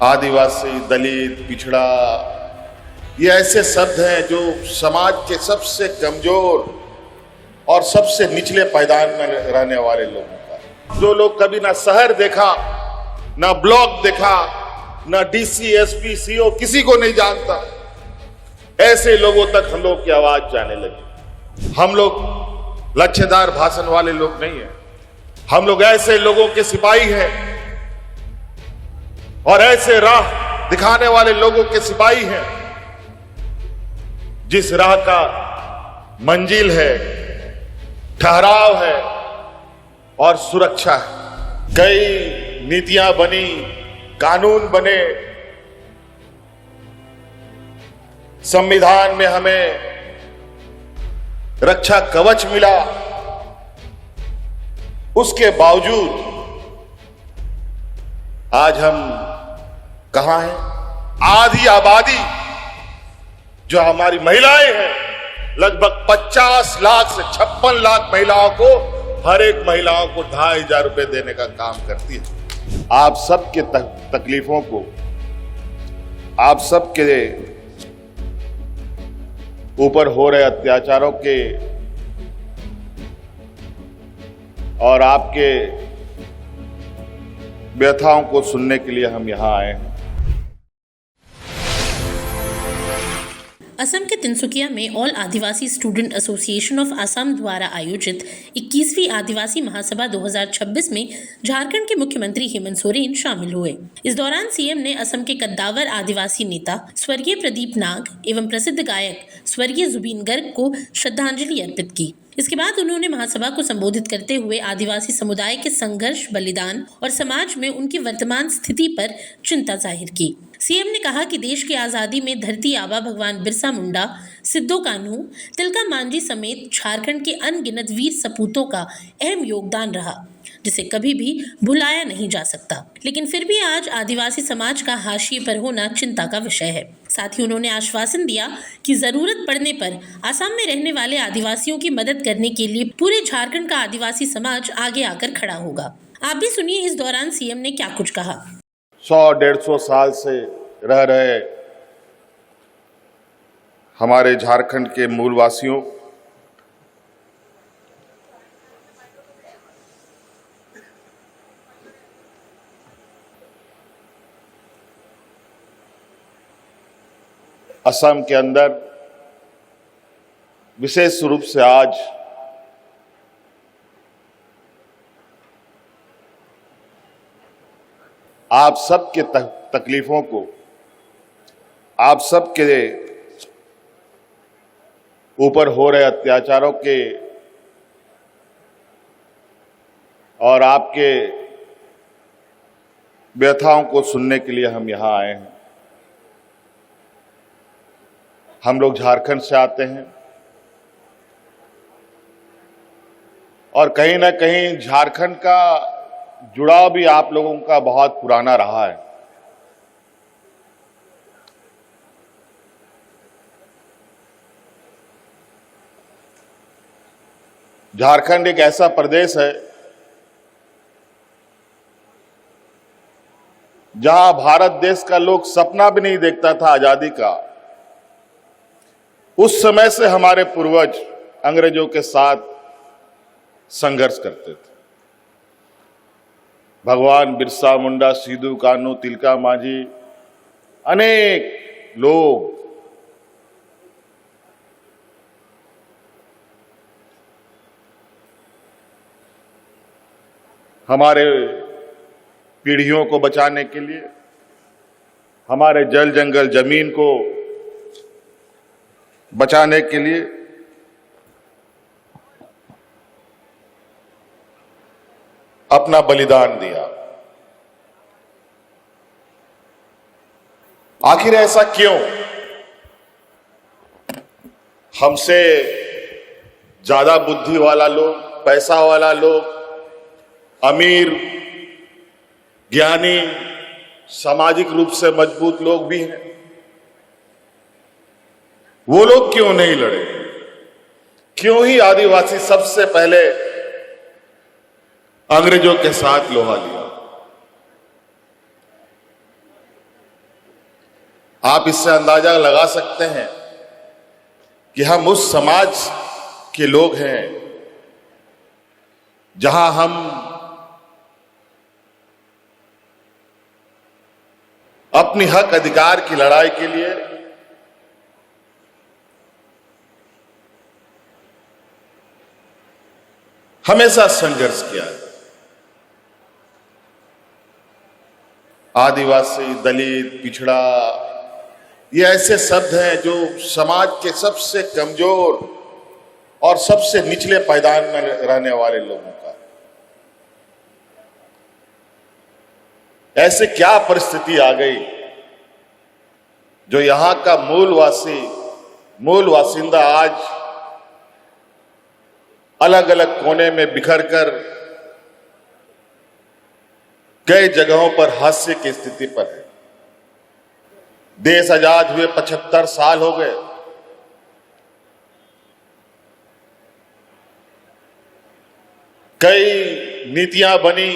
आदिवासी, दलित, पिछड़ा, ये ऐसे शब्द हैं जो समाज के सबसे कमजोर और सबसे निचले पायदान में रहने वाले लोगों का, जो लोग कभी ना शहर देखा, ना ब्लॉक देखा, ना डीसी, एसपी, सीओ, किसी को नहीं जानता, ऐसे लोगों तक हम लोग की आवाज जाने लगी। हम लोग लच्छेदार भाषण वाले लोग नहीं हैं, हम लोग ऐसे लोगों के सिपाही हैं और ऐसे राह दिखाने वाले लोगों के सिपाही हैं जिस राह का मंजिल है, ठहराव है और सुरक्षा है। कई नीतियां बनी, कानून बने, संविधान में हमें रक्षा कवच मिला, उसके बावजूद आज हम कहां हैं? आधी आबादी जो हमारी महिलाएं हैं, लगभग 50 लाख से 56 लाख महिलाओं को, हर एक महिलाओं को 2500 रुपए देने का काम करती है। आप सबके तकलीफों को, आप सबके ऊपर हो रहे अत्याचारों के और आपके व्यथाओं को सुनने के लिए हम यहां आए हैं। असम के तिनसुकिया में all Adivasi student association of Assam द्वारा आयोजित 21वीं आदिवासी महासभा 2026 में झारखंड के मुख्यमंत्री हेमंत सोरेन शामिल हुए। इस दौरान सीएम ने असम के कद्दावर आदिवासी नेता स्वर्गीय प्रदीप नाग एवं प्रसिद्ध गायक स्वर्गीय जुबीन गर्ग को श्रद्धांजलि अर्पित की। इसके बाद उन्होंने महासभा को संबोधित करते हुए आदिवासी समुदाय के संघर्ष, बलिदान और समाज में उनकी वर्तमान स्थिति पर चिंता जाहिर की। सीएम ने कहा कि देश की आज़ादी में धरती आबा भगवान बिरसा मुंडा, सिद्धो कान्हू, तिलका मांझी समेत झारखंड के अनगिनत वीर सपूतों का अहम योगदान रहा, जिसे कभी भी भुलाया नहीं जा सकता। लेकिन फिर भी आज आदिवासी समाज का हाशिए पर होना चिंता का विषय है। साथ ही उन्होंने आश्वासन दिया कि जरूरत पड़ने पर असम में रहने वाले आदिवासियों की मदद करने के लिए पूरे झारखंड का आदिवासी समाज आगे आकर खड़ा होगा। आप भी सुनिए इस दौरान सीएम ने क्या कुछ कहा। 100-150 साल से रह रहे हमारे झारखंड के मूलवासियों, असम के अंदर विशेष रूप से आज आप सबके तकलीफों को, आप सबके ऊपर हो रहे अत्याचारों के और आपके व्यथाओं को सुनने के लिए हम यहां आए हैं। हम लोग झारखंड से आते हैं और कहीं ना कहीं झारखंड का जुड़ाव भी आप लोगों का बहुत पुराना रहा है। झारखंड एक ऐसा प्रदेश है जहां भारत देश का लोग सपना भी नहीं देखता था आजादी का। उस समय से हमारे पूर्वज अंग्रेजों के साथ संघर्ष करते थे। भगवान बिरसा मुंडा, सिद्धू कान्हू, तिलका मांझी, अनेक लोग हमारे पीढ़ियों को बचाने के लिए, हमारे जल जंगल जमीन को बचाने के लिए अपना बलिदान दिया। आखिर ऐसा क्यों? हमसे ज्यादा बुद्धि वाला लोग, पैसा वाला लोग, अमीर, ज्ञानी, सामाजिक रूप से मजबूत लोग भी हैं, वो लोग क्यों नहीं लड़े? क्यों ही आदिवासी सबसे पहले अंग्रेजों के साथ लोहा लिया? आप इससे अंदाजा लगा सकते हैं कि हम उस समाज के लोग हैं जहां हम अपनी हक अधिकार की लड़ाई के लिए हमेशा संघर्ष किया है। आदिवासी, दलित, पिछड़ा, ये ऐसे शब्द हैं जो समाज के सबसे कमजोर और सबसे निचले पायदान में रहने वाले लोगों का। ऐसे क्या परिस्थिति आ गई जो यहां का मूल वासिंदा आज अलग अलग कोने में बिखर कर कई जगहों पर हास्य की स्थिति पर है। देश आजाद हुए 75 साल हो गए। कई नीतियां बनी,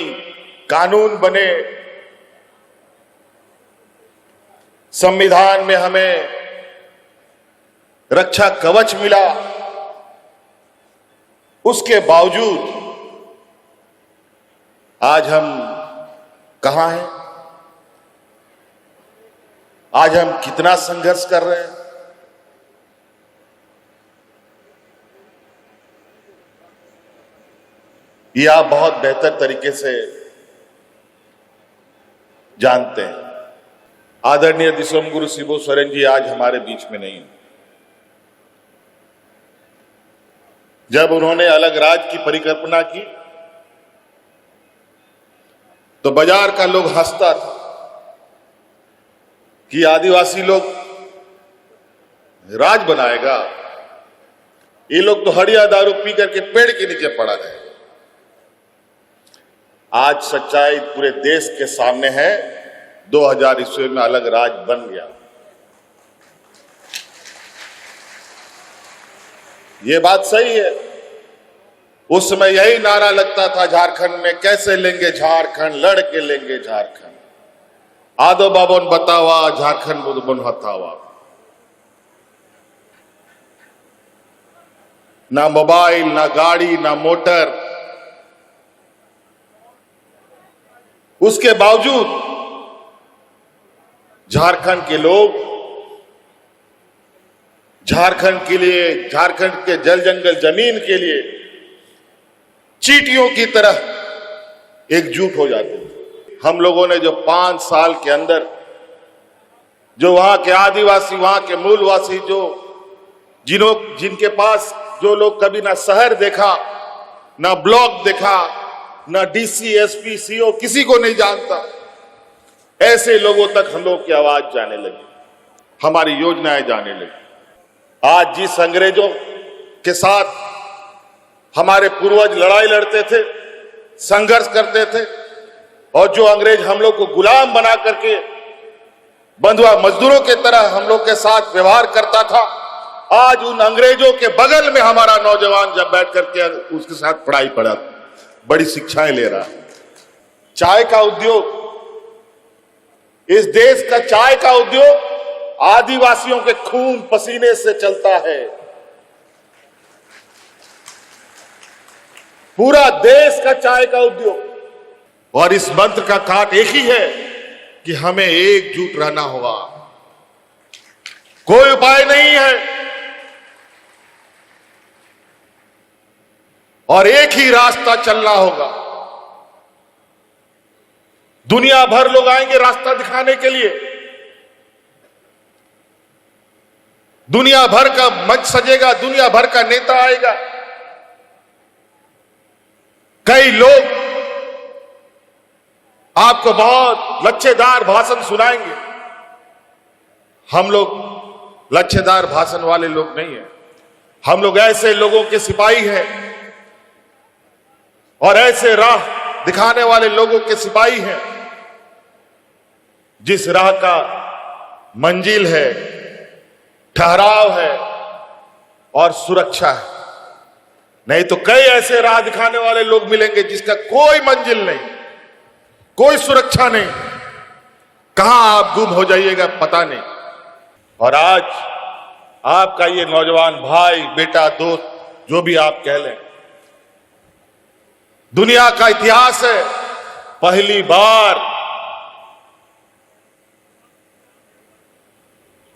कानून बने, संविधान में हमें रक्षा कवच मिला। उसके बावजूद आज हम कहां हैं? आज हम कितना संघर्ष कर रहे हैं? ये आप बहुत बेहतर तरीके से जानते हैं। आदरणीय दिसोमगुरु शिबू सोरेन जी आज हमारे बीच में नहीं। जब उन्होंने अलग राज्य की परिकल्पना की तो बाजार का लोग हंसता था कि आदिवासी लोग राज बनाएगा, ये लोग तो हड़िया दारू पी करके पेड़ के नीचे पड़ा रहे। आज सच्चाई पूरे देश के सामने है। 2000 ईस्वी में अलग राज बन गया। ये बात सही है। उस समय यही नारा लगता था झारखंड में, कैसे लेंगे झारखंड, लड़ के लेंगे झारखंड। आदो बाबन बतावा, झारखंड बुदबन हथावा। ना मोबाइल, ना गाड़ी, ना मोटर। उसके बावजूद झारखंड के लोग झारखंड के लिए, झारखंड के जल जंगल जमीन के लिए चींटियों की तरह एकजुट हो जाते थे। हम लोगों ने जो 5 साल के अंदर जो वहां के आदिवासी, वहां के मूलवासी, जिनके पास जो लोग कभी ना शहर देखा, ना ब्लॉक देखा, ना डीसी, एसपी, सीओ, किसी को नहीं जानता, ऐसे लोगों तक हम लोग की आवाज जाने लगी, हमारी योजनाएं जाने लगी। आज जिस अंग्रेजों के साथ हमारे पूर्वज लड़ाई लड़ते थे, संघर्ष करते थे, और जो अंग्रेज हम लोग को गुलाम बना करके बंधुआ मजदूरों के तरह हम लोग के साथ व्यवहार करता था, आज उन अंग्रेजों के बगल में हमारा नौजवान जब बैठ करके उसके साथ पढ़ाई पढ़ा, बड़ी शिक्षाएं ले रहा है। चाय का उद्योग, इस देश का चाय का उद्योग आदिवासियों के खून पसीने से चलता है। पूरा देश का चाय का उद्योग। और इस मंत्र का काट एक ही है कि हमें एकजुट रहना होगा। कोई उपाय नहीं है और एक ही रास्ता चलना होगा। दुनिया भर लोग आएंगे रास्ता दिखाने के लिए, दुनिया भर का मंच सजेगा, दुनिया भर का नेता आएगा, कई लोग आपको बहुत लच्छेदार भाषण सुनाएंगे। हम लोग लच्छेदार भाषण वाले लोग नहीं हैं। हम लोग ऐसे लोगों के सिपाही हैं और ऐसे राह दिखाने वाले लोगों के सिपाही हैं जिस राह का मंजिल है, ठहराव है और सुरक्षा है। नहीं तो कई ऐसे राह दिखाने वाले लोग मिलेंगे जिसका कोई मंजिल नहीं, कोई सुरक्षा नहीं, कहां आप गुम हो जाइएगा पता नहीं। और आज आपका ये नौजवान भाई, बेटा, दोस्त, जो भी आप कह लें, दुनिया का इतिहास है, पहली बार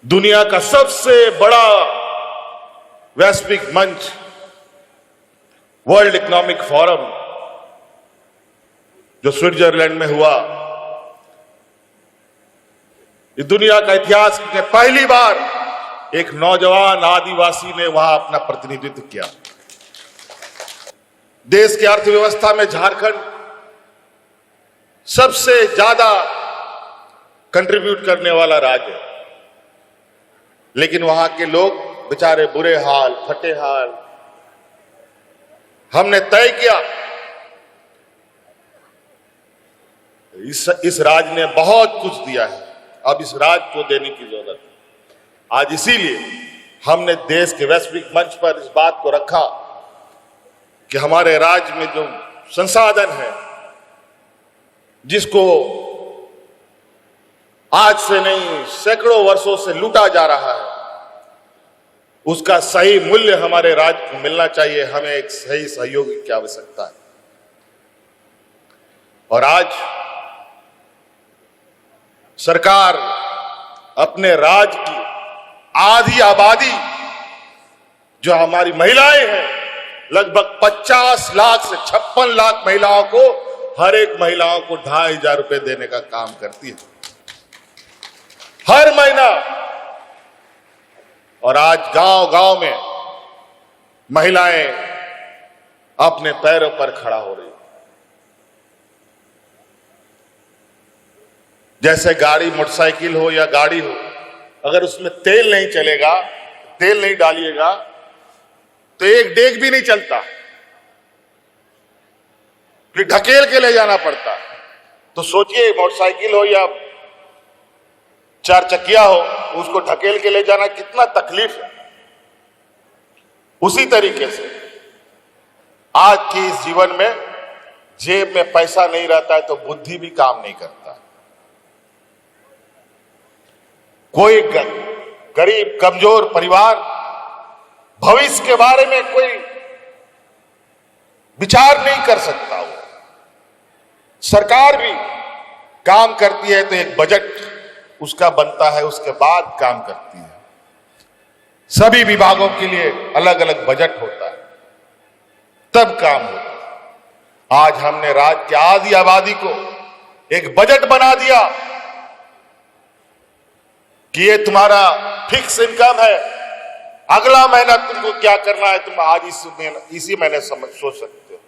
दुनिया का सबसे बड़ा वैश्विक मंच वर्ल्ड इकोनॉमिक फोरम जो स्विट्जरलैंड में हुआ, इस दुनिया का इतिहास में पहली बार एक नौजवान आदिवासी ने वहां अपना प्रतिनिधित्व किया। देश की अर्थव्यवस्था में झारखंड सबसे ज्यादा कंट्रीब्यूट करने वाला राज्य है, लेकिन वहां के लोग बेचारे बुरे हाल, फटे हाल। हमने तय किया इस राज्य ने बहुत कुछ दिया है, अब इस राज्य को देने की जरूरत है। आज इसीलिए हमने देश के वैश्विक मंच पर इस बात को रखा कि हमारे राज्य में जो संसाधन है, जिसको आज से नहीं सैकड़ों वर्षों से लूटा जा रहा है, उसका सही मूल्य हमारे राज्य को मिलना चाहिए। हमें एक सही सहयोगी की आवश्यकता है। और आज सरकार अपने राज्य की आधी आबादी जो हमारी महिलाएं हैं, लगभग 50 लाख से 56 लाख महिलाओं को, हर एक महिलाओं को 2500 रुपए देने का काम करती है हर महीना। और आज गांव-गांव में महिलाएं अपने पैरों पर खड़ा हो रही है। जैसे गाड़ी, मोटरसाइकिल हो या गाड़ी हो, अगर उसमें तेल नहीं चलेगा, तेल नहीं डालिएगा तो एक डेग भी नहीं चलता, फिर ढकेल के ले जाना पड़ता। तो सोचिए, मोटरसाइकिल हो या 4 चक्किया हो, उसको ढकेल के ले जाना कितना तकलीफ है। उसी तरीके से आज के इस जीवन में जेब में पैसा नहीं रहता है तो बुद्धि भी काम नहीं करता। कोई गरीब कमजोर परिवार भविष्य के बारे में कोई विचार नहीं कर सकता। वो सरकार भी काम करती है तो एक बजट उसका बनता है, उसके बाद काम करती है। सभी विभागों के लिए अलग अलग बजट होता है, तब काम होता है। आज हमने राज्य की आधी आबादी को एक बजट बना दिया कि ये तुम्हारा फिक्स इनकम है, अगला महीना तुमको क्या करना है तुम आज इसी महीने सोच सकते हो।